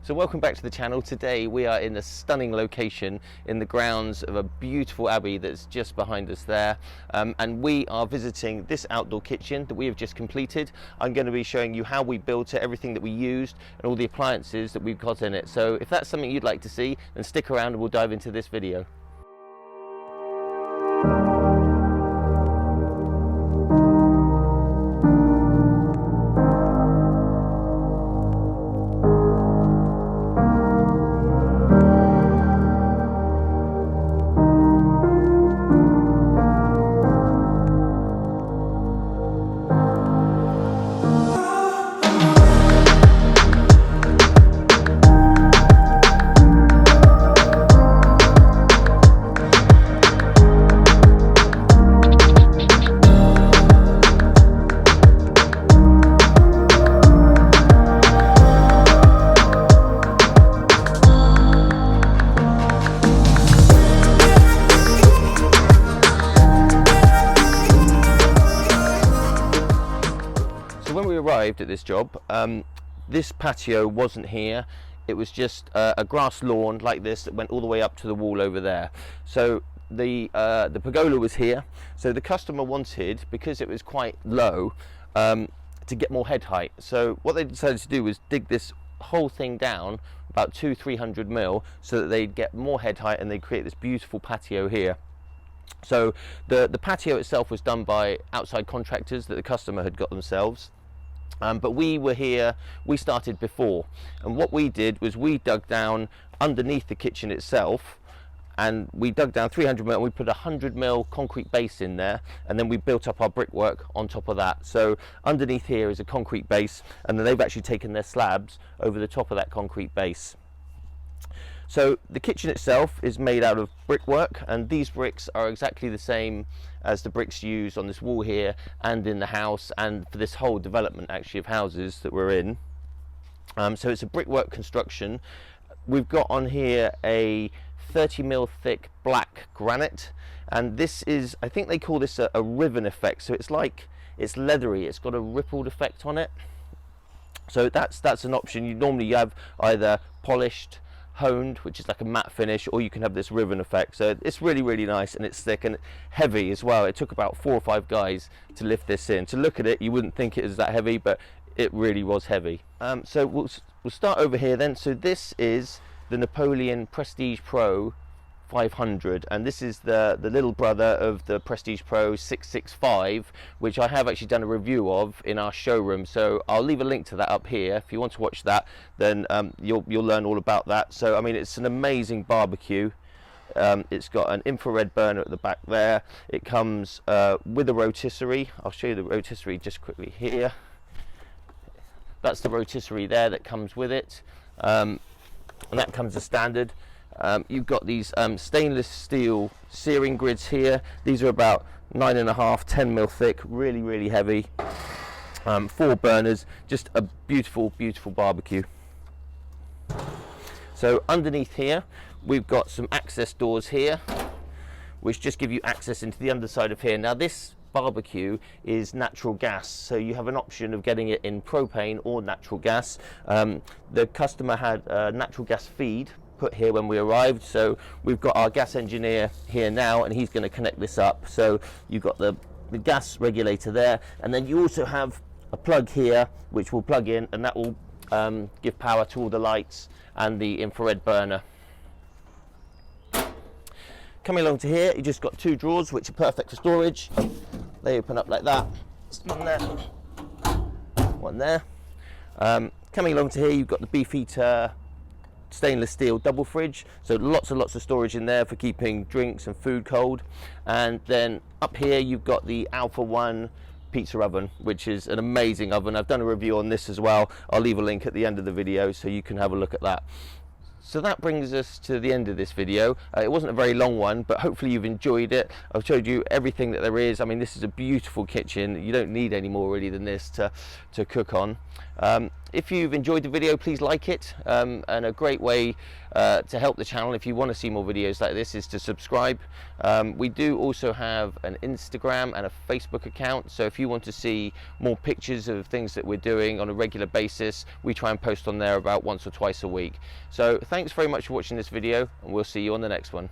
So welcome back to the channel. Today we are in a stunning location in the grounds of a beautiful abbey that's just behind us there, and we are visiting this outdoor kitchen that we have just completed. I'm going to be showing you how we built it, everything that we used and all the appliances that we've got in it. So if that's something you'd like to see, then stick around and we'll dive into this video. When we arrived at this job, this patio wasn't here. It was just a grass lawn like this that went all the way up to the wall over there. So the pergola was here. So the customer wanted, because it was quite low, to get more head height. So what they decided to do was dig this whole thing down about 200-300 mil so that they'd get more head height and they'd create this beautiful patio here. So the patio itself was done by outside contractors that the customer had got themselves. But we were here, we started before, and what we did was we dug down underneath the kitchen itself, and we dug down 300 mil and we put a 100 mil concrete base in there, and then we built up our brickwork on top of that. So underneath here is a concrete base, and then they've actually taken their slabs over the top of that concrete base. So the kitchen itself is made out of brickwork, and these bricks are exactly the same as the bricks used on this wall here and in the house and for this whole development actually of houses that we're in. So it's a brickwork construction. We've got on here a 30 mil thick black granite, and this is, I think they call this a ribbon effect. So it's like, it's leathery, it's got a rippled effect on it. So that's an option. You normally have either polished, honed, which is like a matte finish, or you can have this ribbon effect. So it's really nice, and it's thick and heavy as well. It took about 4 or 5 guys to lift this in. To look at it, you wouldn't think it is that heavy, but it really was heavy. So we'll start over here then. So this is the Napoleon Prestige Pro 500, and this is the little brother of the Prestige Pro 665, which I have actually done a review of in our showroom. So I'll leave a link to that up here. If you want to watch that, then you'll learn all about that. So I mean, it's an amazing barbecue. It's got an infrared burner at the back there. It comes with a rotisserie. I'll show you the rotisserie just quickly here. That's the rotisserie there that comes with it, and that comes as standard. You've got these stainless steel searing grids here. These are about 9.5-10 mil thick, really heavy. 4 burners, just a beautiful barbecue. So underneath here we've got some access doors here, which just give you access into the underside of here. Now this barbecue is natural gas, so you have an option of getting it in propane or natural gas. The customer had a natural gas feed put here when we arrived, so we've got our gas engineer here now, and he's going to connect this up. So you've got the gas regulator there, and then you also have a plug here which will plug in, and that will give power to all the lights and the infrared burner. Coming along to here, you just got 2 drawers which are perfect for storage. They open up like that. One there, one there. Coming along to here, you've got the Beefeater stainless steel double fridge, so lots and lots of storage in there for keeping drinks and food cold. And then up here you've got the Alfa 1 pizza oven, which is an amazing oven. I've done a review on this as well. I'll leave a link at the end of the video so you can have a look at that. So that brings us to the end of this video. It wasn't a very long one, but hopefully you've enjoyed it. I've showed you everything that there is. I mean, this is a beautiful kitchen. You don't need any more really than this to cook on. If you've enjoyed the video, please like it, and a great way to help the channel if you want to see more videos like this is to subscribe. We do also have an Instagram and a Facebook account, so if you want to see more pictures of things that we're doing on a regular basis, we try and post on there about once or twice a week. So thanks very much for watching this video, and we'll see you on the next one.